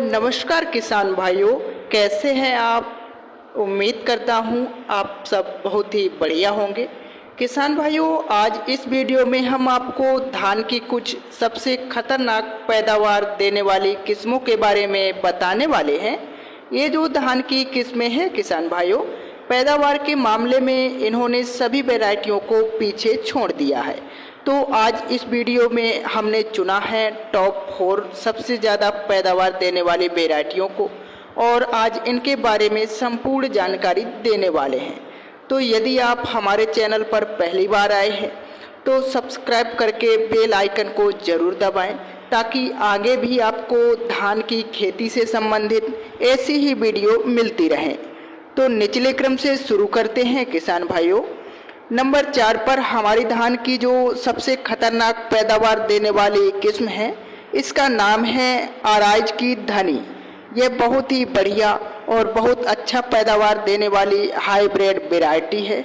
नमस्कार किसान भाइयों, कैसे हैं आप। उम्मीद करता हूं आप सब बहुत ही बढ़िया होंगे। किसान भाइयों, आज इस वीडियो में हम आपको धान की कुछ सबसे खतरनाक पैदावार देने वाली किस्मों के बारे में बताने वाले हैं। ये जो धान की किस्में हैं किसान भाइयों, पैदावार के मामले में इन्होंने सभी वैरायटियों को पीछे छोड़ दिया है। तो आज इस वीडियो में हमने चुना है टॉप 4 सबसे ज़्यादा पैदावार देने वाली वैरायटियों को, और आज इनके बारे में संपूर्ण जानकारी देने वाले हैं। तो यदि आप हमारे चैनल पर पहली बार आए हैं तो सब्सक्राइब करके बेल आइकन को ज़रूर दबाएं, ताकि आगे भी आपको धान की खेती से संबंधित ऐसी ही वीडियो मिलती रहें। तो निचले क्रम से शुरू करते हैं किसान भाइयों। नंबर 4 पर हमारी धान की जो सबसे खतरनाक पैदावार देने वाली किस्म है, इसका नाम है आराइज की धनी। यह बहुत ही बढ़िया और बहुत अच्छा पैदावार देने वाली हाईब्रिड वैरायटी है।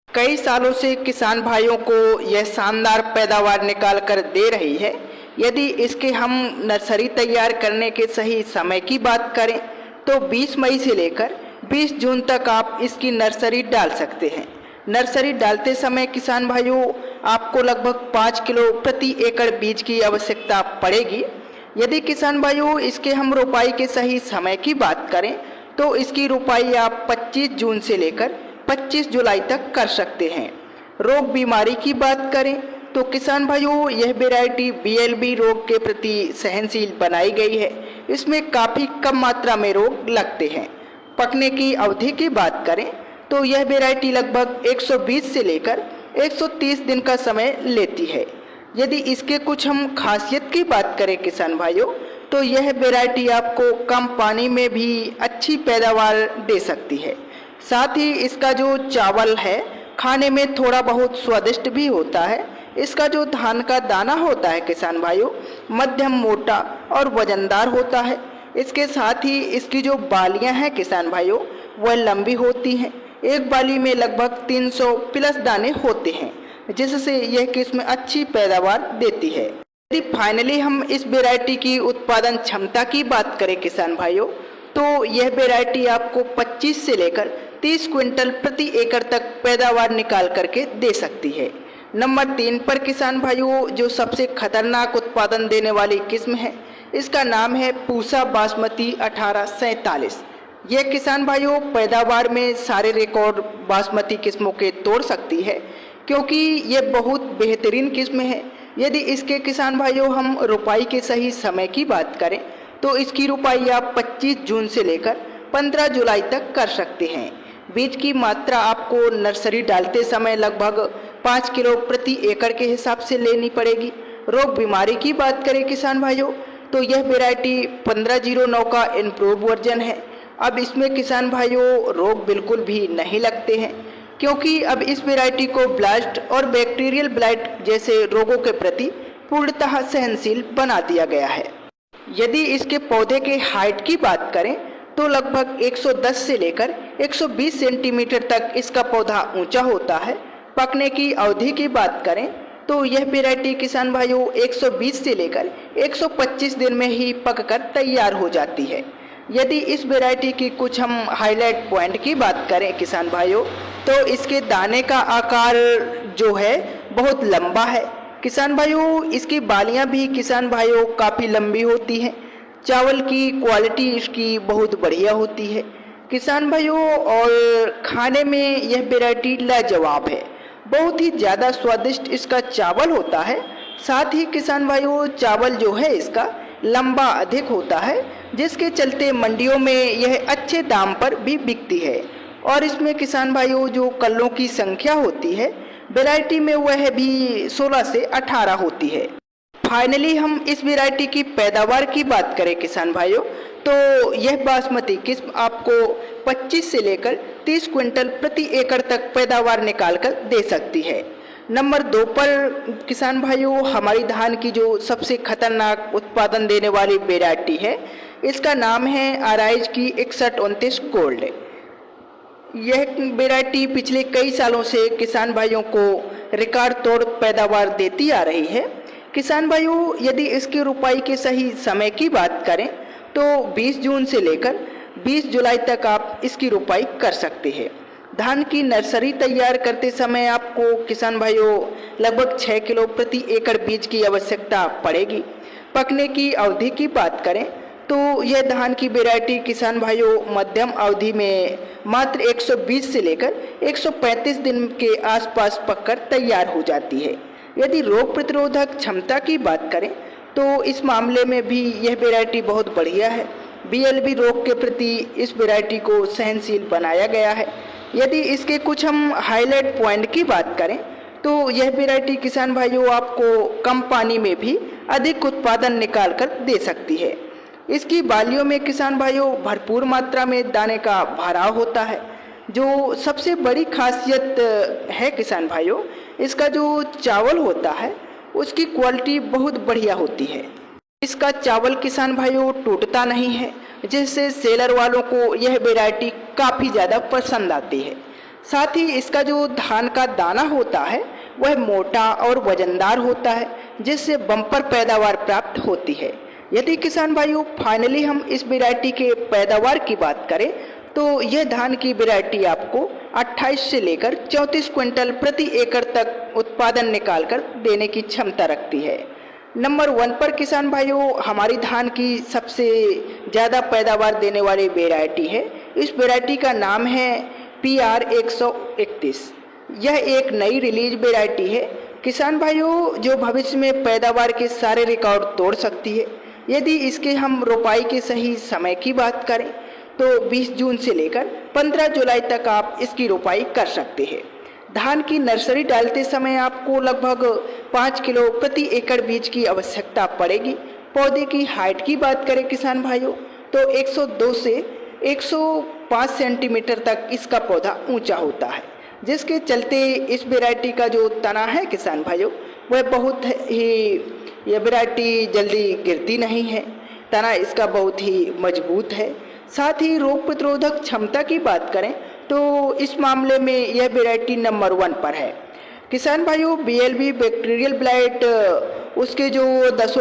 कई सालों से किसान भाइयों को यह शानदार पैदावार निकाल कर दे रही है। यदि इसके हम नर्सरी तैयार करने के सही समय की बात करें तो 20 मई से लेकर 20 जून तक आप इसकी नर्सरी डाल सकते हैं। नर्सरी डालते समय किसान भाइयों आपको लगभग 5 किलो प्रति एकड़ बीज की आवश्यकता पड़ेगी। यदि किसान भाइयों इसके हम रोपाई के सही समय की बात करें तो इसकी रोपाई आप 25 जून से लेकर 25 जुलाई तक कर सकते हैं। रोग बीमारी की बात करें तो किसान भाइयों यह वैरायटी BLB रोग के प्रति सहनशील बनाई गई है। इसमें काफ़ी कम मात्रा में रोग लगते हैं। पकने की अवधि की बात करें तो यह वैरायटी लगभग 120 से लेकर 130 दिन का समय लेती है। यदि इसके कुछ हम खासियत की बात करें किसान भाइयों, तो यह वैरायटी आपको कम पानी में भी अच्छी पैदावार दे सकती है। साथ ही इसका जो चावल है खाने में थोड़ा बहुत स्वादिष्ट भी होता है। इसका जो धान का दाना होता है किसान भाइयों, मध्यम मोटा और वजनदार होता है। इसके साथ ही इसकी जो बालियां हैं किसान भाइयों, वह लंबी होती हैं। एक बाली में लगभग 300 प्लस दाने होते हैं, जिससे यह किस्म अच्छी पैदावार देती है। यदि फाइनली हम इस वैरायटी की उत्पादन क्षमता की बात करें किसान भाइयों, तो यह वैरायटी आपको 25 से लेकर 30 क्विंटल प्रति एकड़ तक पैदावार निकाल करके दे सकती है। नंबर 3 पर किसान भाइयों जो सबसे खतरनाक उत्पादन देने वाली किस्म है, इसका नाम है पूसा बासमती 1847। यह किसान भाइयों पैदावार में सारे रिकॉर्ड बासमती किस्मों के तोड़ सकती है, क्योंकि यह बहुत बेहतरीन किस्म है। यदि इसके किसान भाइयों हम रोपाई के सही समय की बात करें तो इसकी रोपाई आप 25 जून से लेकर 15 जुलाई तक कर सकते हैं। बीज की मात्रा आपको नर्सरी डालते समय लगभग 5 किलो प्रति एकड़ के हिसाब से लेनी पड़ेगी। रोग बीमारी की बात करें किसान भाइयों तो यह वैरायटी 1509 का इम्प्रूव वर्जन है। अब इसमें किसान भाइयों रोग बिल्कुल भी नहीं लगते हैं, क्योंकि अब इस वैरायटी को ब्लास्ट और बैक्टीरियल ब्लाइट जैसे रोगों के प्रति पूर्णतः सहनशील बना दिया गया है। यदि इसके पौधे के हाइट की बात करें तो लगभग 110 से लेकर 120 सेंटीमीटर तक इसका पौधा ऊंचा होता है। पकने की अवधि की बात करें तो यह वैरायटी किसान भाइयों 120 से लेकर 125 दिन में ही पककर तैयार हो जाती है। यदि इस वैरायटी की कुछ हम हाईलाइट पॉइंट की बात करें किसान भाइयों, तो इसके दाने का आकार जो है बहुत लंबा है। किसान भाइयों इसकी बालियां भी किसान भाइयों काफ़ी लंबी होती हैं। चावल की क्वालिटी इसकी बहुत बढ़िया होती है किसान भाइयों, और खाने में यह वैरायटी लाजवाब है। बहुत ही ज़्यादा स्वादिष्ट इसका चावल होता है। साथ ही किसान भाइयों चावल जो है इसका लंबा अधिक होता है, जिसके चलते मंडियों में यह अच्छे दाम पर भी बिकती है। और इसमें किसान भाइयों जो कल्लों की संख्या होती है वैरायटी में वह भी 16 से 18 होती है। फाइनली हम इस वैरायटी की पैदावार की बात करें किसान भाइयों, तो यह बासमती किस्म आपको 25 से लेकर 30 क्विंटल प्रति एकड़ तक पैदावार निकाल कर दे सकती है। नंबर 2 पर किसान भाइयों हमारी धान की जो सबसे खतरनाक उत्पादन देने वाली वैरायटी है, इसका नाम है आराइज की 6129 गोल्ड। यह वैरायटी पिछले कई सालों से किसान भाइयों को रिकॉर्ड तोड़ पैदावार देती आ रही है। किसान भाइयों यदि इसकी रोपाई के सही समय की बात करें तो 20 जून से लेकर 20 जुलाई तक आप इसकी रोपाई कर सकते हैं। धान की नर्सरी तैयार करते समय आपको किसान भाइयों लगभग 6 किलो प्रति एकड़ बीज की आवश्यकता पड़ेगी। पकने की अवधि की बात करें तो यह धान की वैरायटी किसान भाइयों मध्यम अवधि में मात्र 120 से लेकर 135 दिन के आसपास पककर तैयार हो जाती है। यदि रोग प्रतिरोधक क्षमता की बात करें तो इस मामले में भी यह वैरायटी बहुत बढ़िया है। BLB रोग के प्रति इस वैरायटी को सहनशील बनाया गया है। यदि इसके कुछ हम हाईलाइट पॉइंट की बात करें तो यह वैरायटी किसान भाइयों आपको कम पानी में भी अधिक उत्पादन निकाल कर दे सकती है। इसकी बालियों में किसान भाइयों भरपूर मात्रा में दाने का भराव होता है। जो सबसे बड़ी खासियत है किसान भाइयों, इसका जो चावल होता है उसकी क्वालिटी बहुत बढ़िया होती है। इसका चावल किसान भाइयों टूटता नहीं है, जिससे सेलर वालों को यह वैरायटी काफ़ी ज़्यादा पसंद आती है। साथ ही इसका जो धान का दाना होता है वह मोटा और वजनदार होता है, जिससे बम्पर पैदावार प्राप्त होती है। यदि किसान भाइयों फाइनली हम इस वैरायटी के पैदावार की बात करें तो यह धान की वैरायटी आपको 28 से लेकर 34 क्विंटल प्रति एकड़ तक उत्पादन निकालकर देने की क्षमता रखती है। नंबर 1 पर किसान भाइयों हमारी धान की सबसे ज़्यादा पैदावार देने वाली वैरायटी है। इस वैरायटी का नाम है PR 131। यह एक नई रिलीज वैरायटी है किसान भाइयों, जो भविष्य में पैदावार के सारे रिकॉर्ड तोड़ सकती है। यदि इसके हम रोपाई के सही समय की बात करें तो 20 जून से लेकर 15 जुलाई तक आप इसकी रोपाई कर सकते हैं। धान की नर्सरी डालते समय आपको लगभग 5 किलो प्रति एकड़ बीज की आवश्यकता पड़ेगी। पौधे की हाइट की बात करें किसान भाइयों तो 102 से 105 सेंटीमीटर तक इसका पौधा ऊंचा होता है, जिसके चलते इस वैरायटी का जो तना है किसान भाइयों वह बहुत ही यह वैरायटी जल्दी गिरती नहीं है। तना इसका बहुत ही मजबूत है। साथ ही रोग प्रतिरोधक क्षमता की बात करें तो इस मामले में यह वैरायटी नंबर 1 पर है। किसान भाइयों BLB बैक्टीरियल ब्लाइट उसके जो 10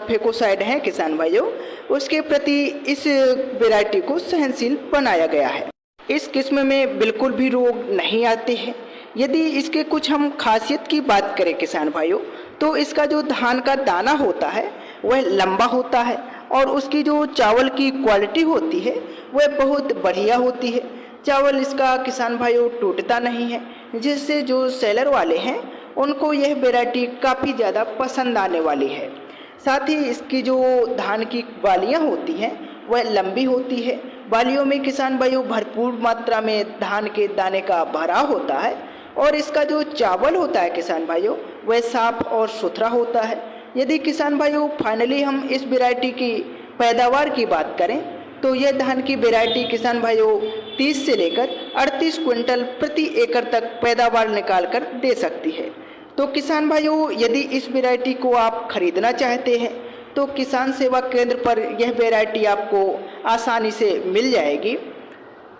फेकोसाइड हैं किसान भाइयों उसके प्रति इस वैरायटी को सहनशील बनाया गया है। इस किस्म में बिल्कुल भी रोग नहीं आते हैं। यदि इसके कुछ हम खासियत की बात करें किसान भाइयों तो इसका जो धान का दाना होता है वह लंबा होता है और उसकी जो चावल की क्वालिटी होती है वह बहुत बढ़िया होती है। चावल इसका किसान भाइयों टूटता नहीं है, जिससे जो सेलर वाले हैं उनको यह वैरायटी काफ़ी ज़्यादा पसंद आने वाली है। साथ ही इसकी जो धान की बालियाँ होती हैं वह लंबी होती है। बालियों में किसान भाइयों भरपूर मात्रा में धान के दाने का भराव होता है और इसका जो चावल होता है किसान भाइयों वह साफ और सुथरा होता है। यदि किसान भाइयों फाइनली हम इस वैरायटी की पैदावार की बात करें तो यह धान की वैरायटी किसान भाइयों 30 से लेकर 38 क्विंटल प्रति एकड़ तक पैदावार निकाल कर दे सकती है। तो किसान भाइयों यदि इस वैरायटी को आप खरीदना चाहते हैं तो किसान सेवा केंद्र पर यह वैरायटी आपको आसानी से मिल जाएगी।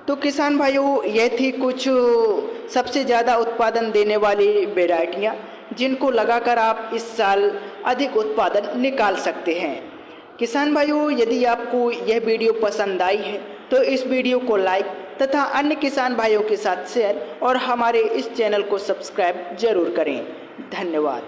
तो किसान भाइयों यह थी कुछ सबसे ज़्यादा उत्पादन देने वाली वैरायटियाँ जिनको लगाकर आप इस साल अधिक उत्पादन निकाल सकते हैं। किसान भाइयों यदि आपको यह वीडियो पसंद आई है तो इस वीडियो को लाइक तथा अन्य किसान भाइयों के साथ शेयर और हमारे इस चैनल को सब्सक्राइब जरूर करें। धन्यवाद।